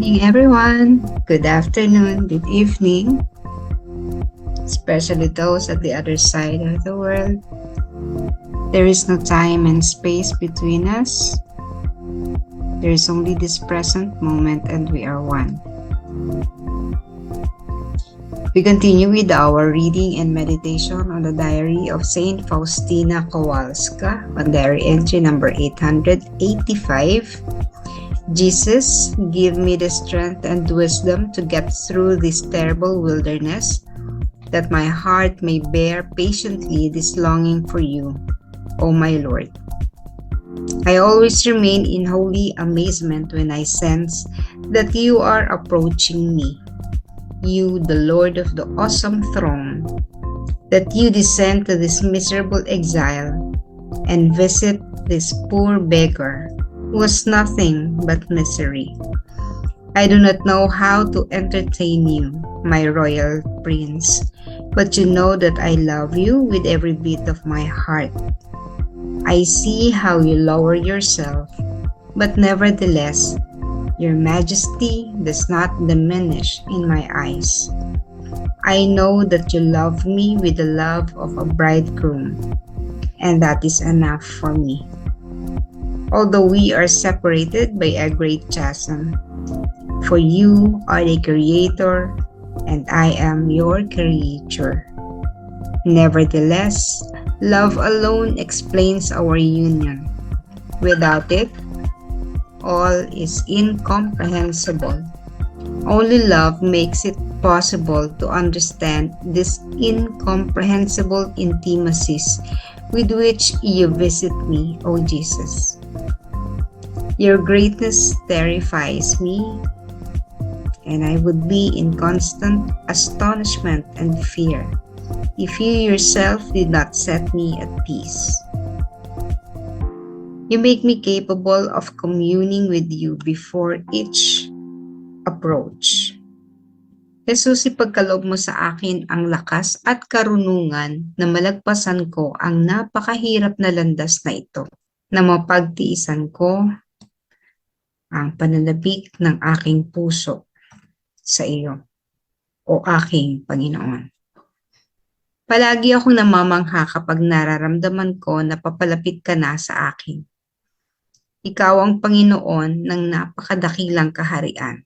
Morning, everyone. Good afternoon, good evening, especially those at the other side of the world. There is no time and space between us. There is only this present moment, and we are one. We continue with our reading and meditation on the diary of Saint Faustina Kowalska on diary entry number 885. Jesus, give me the strength and wisdom to get through this terrible wilderness, that my heart may bear patiently this longing for you, O my Lord. I always remain in holy amazement when I sense that you are approaching me, you, the Lord of the awesome throne, that you descend to this miserable exile and visit this poor beggar who was nothing but misery. I do not know how to entertain you, my royal prince, but you know that I love you with every beat of my heart. I see how you lower yourself, but nevertheless, your majesty does not diminish in my eyes. I know that you love me with the love of a bridegroom, and that is enough for me. Although we are separated by a great chasm, for you are the Creator, and I am your creature. Nevertheless, love alone explains our union. Without it, all is incomprehensible. Only love makes it possible to understand these incomprehensible intimacies with which you visit me, O Jesus. Your greatness terrifies me, and I would be in constant astonishment and fear if you yourself did not set me at peace. You make me capable of communing with you before each approach. Jesus, ipagkaloob mo sa akin ang lakas at karunungan na malagpasan ko ang napakahirap na landas na ito, na mapagtiisan ko ang pananabik ng aking puso sa iyo, o aking Panginoon. Palagi akong namamangha kapag nararamdaman ko na papalapit ka na sa akin. Ikaw ang Panginoon ng napakadakilang kaharian,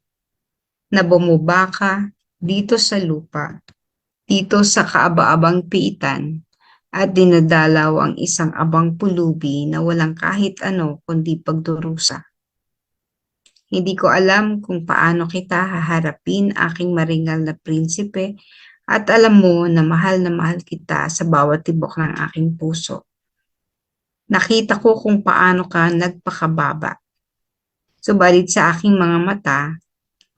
na bumubaka dito sa lupa, dito sa kaaba-abang piitan, at dinadalaw ang isang abang pulubi na walang kahit ano kundi pagdurusa. Hindi ko alam kung paano kita haharapin, aking maringal na prinsipe, at alam mo na mahal kita sa bawat tibok ng aking puso. Nakita ko kung paano ka nagpakababa. Subalit sa aking mga mata,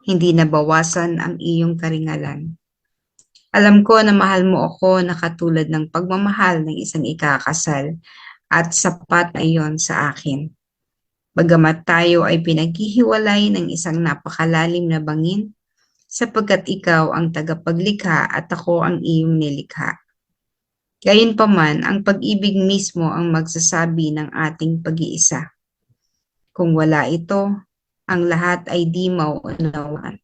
hindi nabawasan ang iyong karingalan. Alam ko na mahal mo ako na katulad ng pagmamahal ng isang ikakasal, at sapat na iyon sa akin. Bagamat tayo ay pinaghihiwalay ng isang napakalalim na bangin, sapagkat ikaw ang tagapaglikha at ako ang iyong nilikha. Gayunpaman, ang pag-ibig mismo ang magsasabi ng ating pag-iisa. Kung wala ito, ang lahat ay di maunawaan.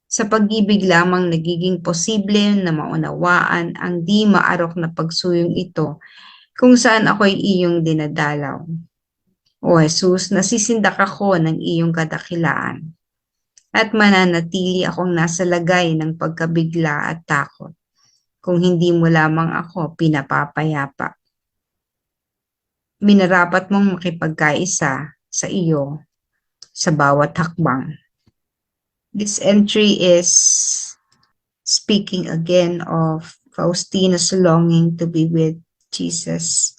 Sa pag-ibig lamang nagiging posible na maunawaan ang di maarok na pagsuyong ito kung saan ako'y iyong dinadalaw. O Jesus, nasisindak ako ng iyong kadakilaan at mananatili akong nasa lagay ng pagkabigla at takot kung hindi mo lamang ako pinapapayapa. Minarapat mong makipagkaisa sa iyo sa bawat hakbang. This entry is speaking again of Faustina's longing to be with Jesus.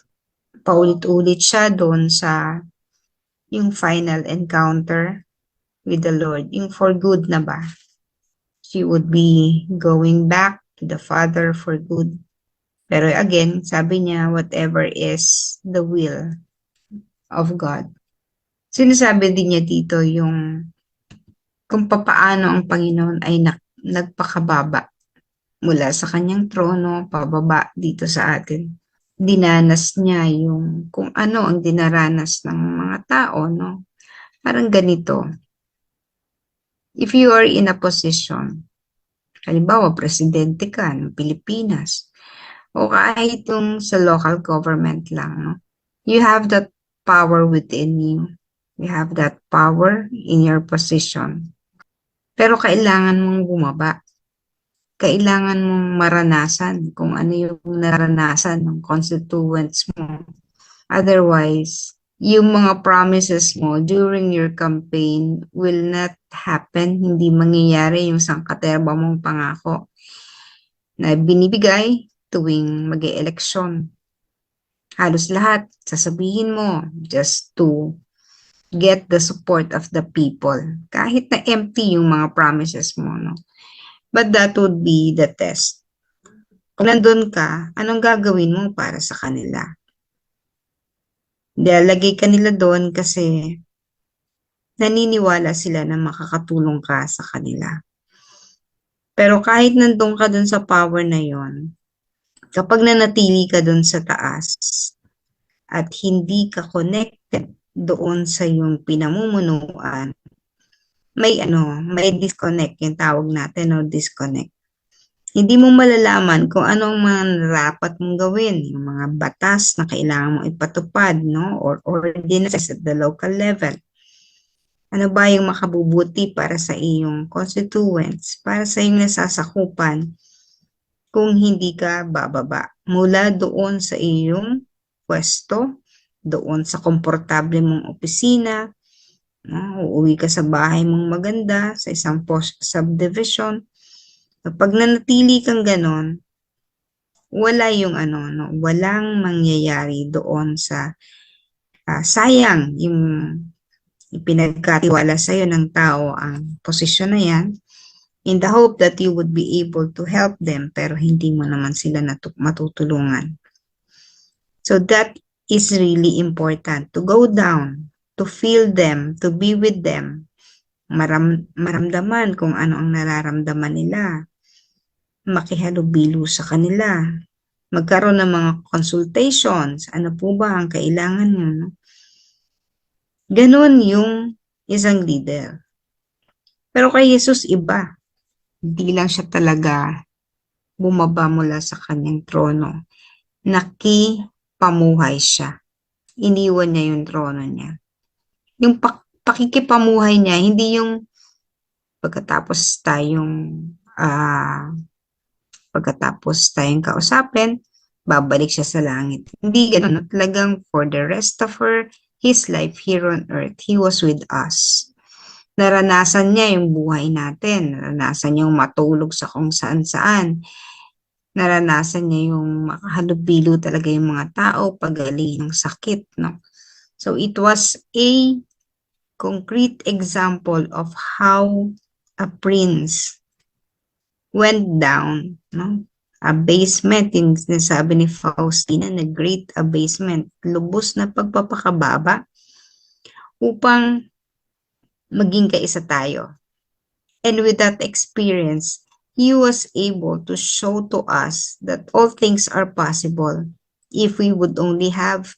Paulit-ulit siya doon sa yung final encounter with the Lord, yung for good na ba? She would be going back to the Father for good. Pero again, sabi niya, whatever is the will of God. Sinasabi din niya dito yung kung papaano ang Panginoon ay nagpakababa mula sa kanyang trono, pababa dito sa atin. Dinanas niya yung kung ano ang dinaranas ng mga tao, no? Parang ganito. If you are in a position, halimbawa, presidente ka ng Pilipinas, o kahit yung sa local government lang, no? You have that power within you. You have that power in your position. Pero kailangan mong bumaba. Kailangan mong maranasan kung ano yung naranasan ng constituents mo. Otherwise, yung mga promises mo during your campaign will not happen. Hindi mangyayari yung sangkaterba mong pangako na binibigay tuwing mag-e-eleksyon. Halos lahat, sasabihin mo just to get the support of the people. Kahit na empty yung mga promises mo, no? But that would be the test. Kung nandun ka, anong gagawin mo para sa kanila? Lagay ka nila doon kasi naniniwala sila na makakatulong ka sa kanila. Pero kahit nandun ka doon sa power na yon, kapag nanatili ka doon sa taas at hindi ka connected doon sa yung pinamumunuan, may disconnect, yung tawag natin, no, disconnect. Hindi mo malalaman kung anong mga dapat mong gawin, yung mga batas na kailangan mong ipatupad, no, or ordinances at the local level. Ano ba yung makabubuti para sa iyong constituents, para sa iyong nasasakupan, kung hindi ka bababa mula doon sa iyong pwesto, doon sa komportable mong opisina, no? Uuwi ka sa bahay mong maganda, sa isang subdivision. Kapag nanatili kang ganon, wala yung no, walang mangyayari doon sa sayang yung ipinagkatiwala sa'yo ng tao ang posisyon na yan, in the hope that you would be able to help them, pero hindi mo naman sila matutulungan. So that is really important, to go down, to feel them, to be with them, maramdaman kung ano ang nararamdaman nila, makihalubilo sa kanila, magkaroon ng mga consultations, ano po ba ang kailangan nyo, no? Ganon yung isang leader. Pero kay Jesus iba, hindi lang siya talaga bumaba mula sa kanyang trono. Nakipamuhay siya. Iniwan niya yung trono niya. Yung pakikipamuhay niya, hindi yung pagkatapos tayong kausapin, babalik siya sa langit. Hindi ganun. Talagang for the rest of his life here on earth, he was with us. Naranasan niya yung buhay natin. Naranasan niya yung matulog sa kung saan-saan. Naranasan niya yung makahalubilo talaga yung mga tao pagaling ng sakit, no? So it was a concrete example of how a prince went down, no? Abasement, yung sinasabi ni Faustina na great abasement, lubos na pagpapakababa upang maging kaisa tayo. And with that experience, he was able to show to us that all things are possible if we would only have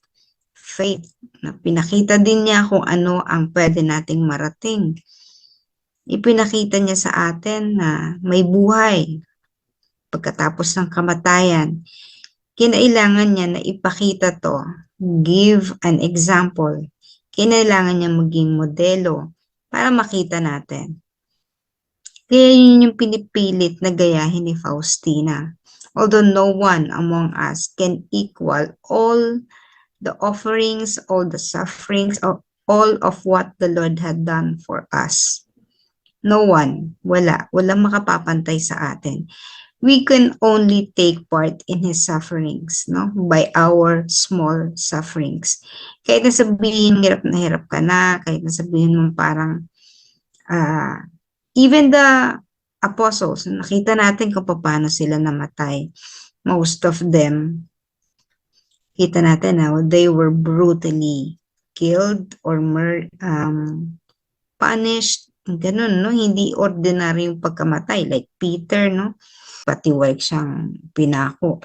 faith. Na pinakita din niya kung ano ang pwede nating marating. Ipinakita niya sa atin na may buhay pagkatapos ng kamatayan. Kinailangan niya na ipakita to, give an example. Kinailangan niya maging modelo para makita natin. Kaya yun yung pinipilit na gayahin ni Faustina. Although no one among us can equal all the offerings, all the sufferings, all of what the Lord had done for us. No one, walang makapapantay sa atin. We can only take part in His sufferings, no? By our small sufferings. Kahit na sabihin, hirap na hirap ka na, kahit na sabihin mo parang, even the apostles, nakita natin kung paano sila namatay. Most of them, kita natin na they were brutally killed or punished. Ganun, no? Hindi ordinary yung pagkamatay. Like Peter, no? Patiwarik siyang pinako.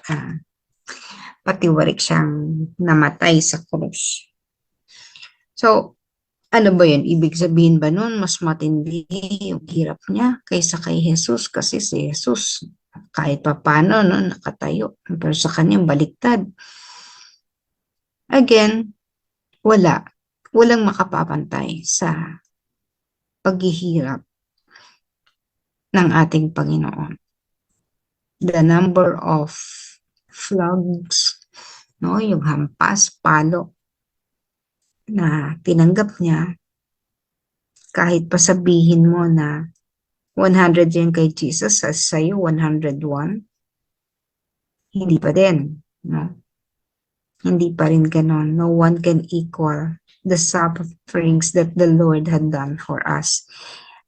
Patiwarik siyang namatay sa krus. So, Ano ba yun? Ibig sabihin ba nun, mas matindi yung hirap niya kaysa kay Jesus? Kasi si Jesus, kahit pa paano, no, nakatayo. Pero sa kanya, baliktad. Again, wala. Walang makapapantay sa paghihirap ng ating Panginoon. The number of flogs, no, yung hampas, palo na tinanggap niya, kahit pa sabihin mo na 100 yan kay Jesus, sa sa'yo 101, hindi pa din, no? Hindi pa rin ganon. No one can equal the sufferings that the Lord had done for us.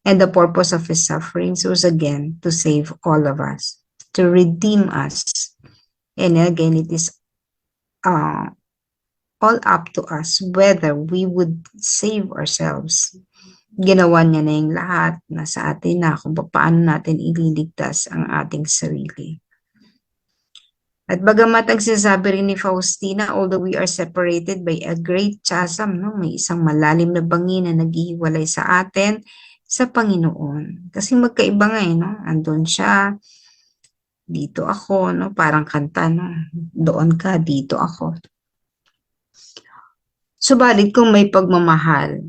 And the purpose of his sufferings was again to save all of us, to redeem us. And again, it is all up to us whether we would save ourselves. Ginawa niya na yung lahat, nasa atin na kung paano natin ililigtas ang ating sarili. At bagamat ang sinasabi rin ni Faustina, although we are separated by a great chasm, no? May isang malalim na bangin na naghihiwalay sa atin sa Panginoon. Kasi magkaiba nga no? Andun siya, dito ako, no? Parang kanta, no? Doon ka, dito ako. Subalit kung may pagmamahal,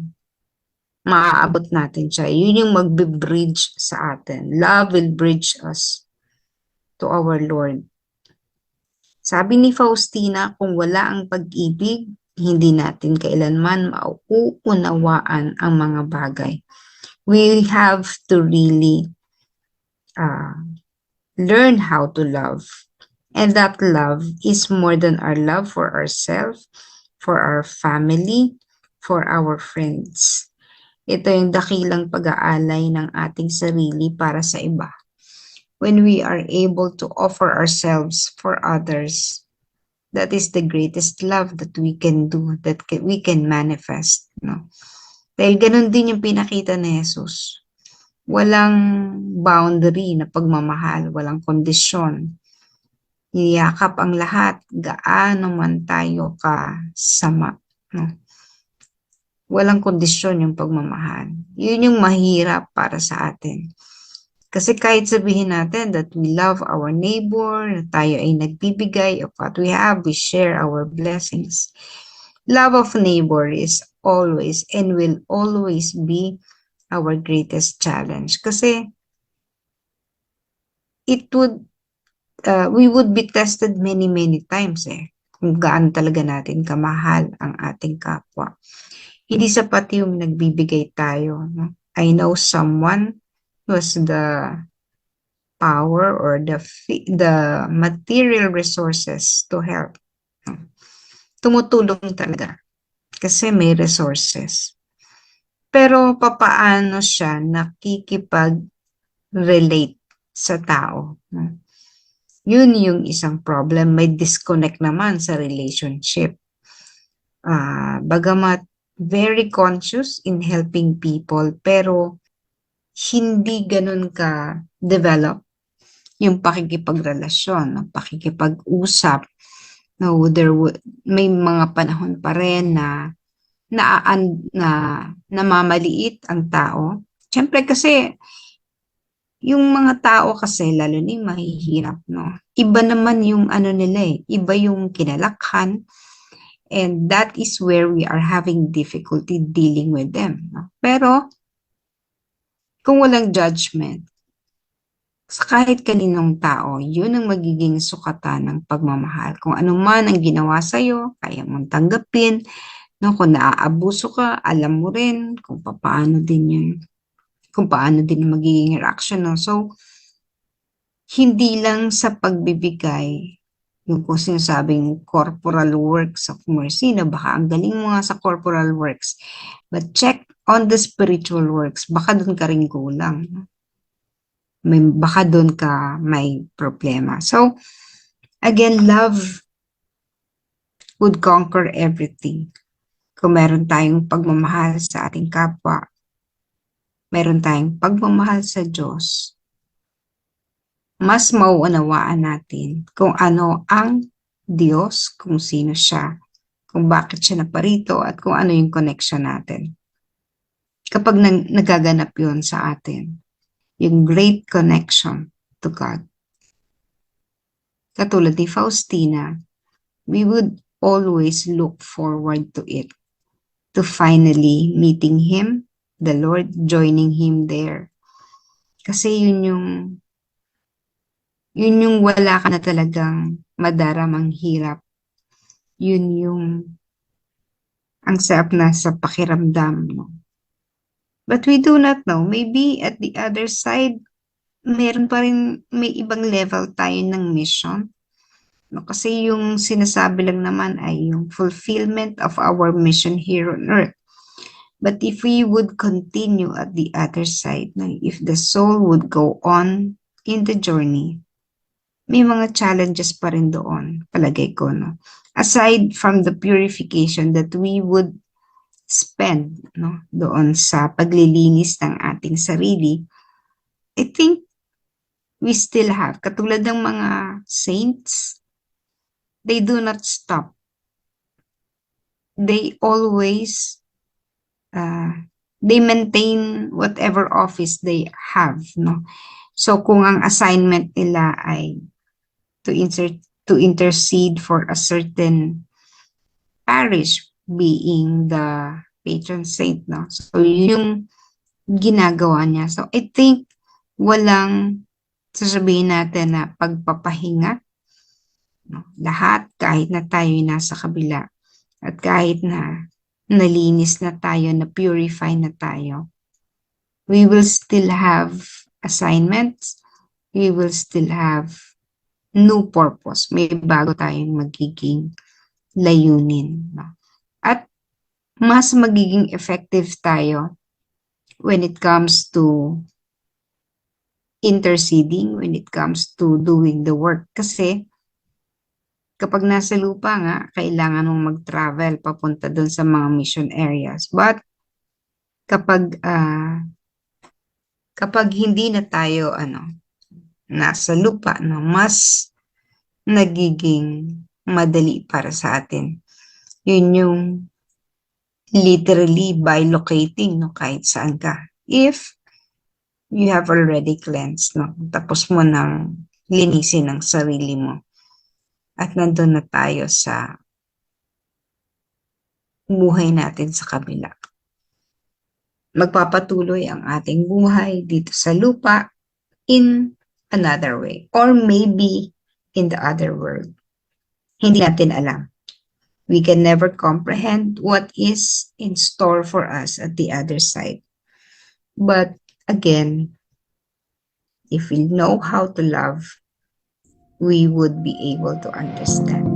maaabot natin siya. Yun yung magbe-bridge sa atin. Love will bridge us to our Lord. Sabi ni Faustina, kung wala ang pag-ibig, hindi natin kailanman mauunawaan ang mga bagay. We have to really learn how to love. And that love is more than our love for ourselves, for our family, for our friends. Ito yung dakilang pag-aalay ng ating sarili para sa iba. When we are able to offer ourselves for others, that is the greatest love that we can do, that we can manifest. No? Dahil ganun din yung pinakita ni Jesus. Walang boundary na pagmamahal, walang kondisyon. Niyakap ang lahat, gaano man tayo kasama. No? Walang kondisyon yung pagmamahal. Yun yung mahirap para sa atin. Kasi kahit sabihin natin that we love our neighbor, na tayo ay nagbibigay of what we have, we share our blessings. Love of neighbor is always and will always be our greatest challenge. Kasi we would be tested many times kung gaano talaga natin kamahal ang ating kapwa. Hindi sapat yung nagbibigay tayo. No? I know someone was the power or the material resources to help. Tumutulong talaga kasi may resources. Pero papaano siya nakikipag-relate sa tao? Yun yung isang problem. May disconnect naman sa relationship. Bagamat very conscious in helping people, pero hindi ganun ka-develop yung pakikipagrelasyon, pakikipag-usap. No, may mga panahon pa rin na namamaliit ang tao. Siyempre kasi yung mga tao kasi lalo ni mahihirap, no. Iba naman yung ano nila iba yung kinalakhan, and that is where we are having difficulty dealing with them, no? Pero kung walang judgment, sa kahit kaninong tao, yun ang magiging sukatan ng pagmamahal. Kung ano man ang ginawa sa'yo, kaya mong tanggapin. No? Kung naaabuso ka, alam mo rin kung paano din magiging reaction. No? So, hindi lang sa pagbibigay, yung kung sinasabing corporal works of mercy, na baka ang galing mo nga sa corporal works, but check on the spiritual works, baka doon ka rin kulang. No? Baka doon ka may problema. So, again, love would conquer everything. Kung meron tayong pagmamahal sa ating kapwa, meron tayong pagmamahal sa Diyos, mas mauunawaan natin kung ano ang Diyos, kung sino siya, kung bakit siya naparito, at kung ano yung connection natin. kapag nagaganap yun sa atin, yung great connection to God. Katulad ni Faustina, we would always look forward to it, to finally meeting Him, the Lord, joining Him there. Kasi yun yung wala ka na talagang madaramang hirap. Yun yung ang sarap na sa pakiramdam mo. But we do not know. Maybe at the other side, meron pa rin, may ibang level tayo ng mission. No, kasi yung sinasabi lang naman ay yung fulfillment of our mission here on earth. But if we would continue at the other side, if the soul would go on in the journey, may mga challenges pa rin doon, palagay ko, no? Aside from the purification that we would spend, no, doon sa paglilinis ng ating sarili, I think we still have, katulad ng mga saints, they do not stop. They always, they maintain whatever office they have, no? So kung ang assignment nila ay to intercede for a certain parish, being the patron saint, no? So yung ginagawa niya. So I think walang sasabihin natin na pagpapahinga, no? Lahat, kahit na tayo nasa kabila at kahit na nalinis na tayo, na purify na tayo, we will still have assignments, we will still have new purpose. May bago tayong magiging layunin. No? At mas magiging effective tayo when it comes to interceding, when it comes to doing the work. Kasi kapag nasa lupa nga, kailangan mong mag-travel papunta dun sa mga mission areas. But kapag hindi na tayo nasa lupa, no, mas nagiging madali para sa atin. Yun yung literally bilocating, no, kahit saan ka. If you have already cleansed, no, tapos mo nang linisin ang sarili mo. At nandun na tayo sa buhay natin sa kabila. Magpapatuloy ang ating buhay dito sa lupa in another way. Or maybe in the other world. Hindi natin alam. We can never comprehend what is in store for us at the other side. But again, if we know how to love, we would be able to understand.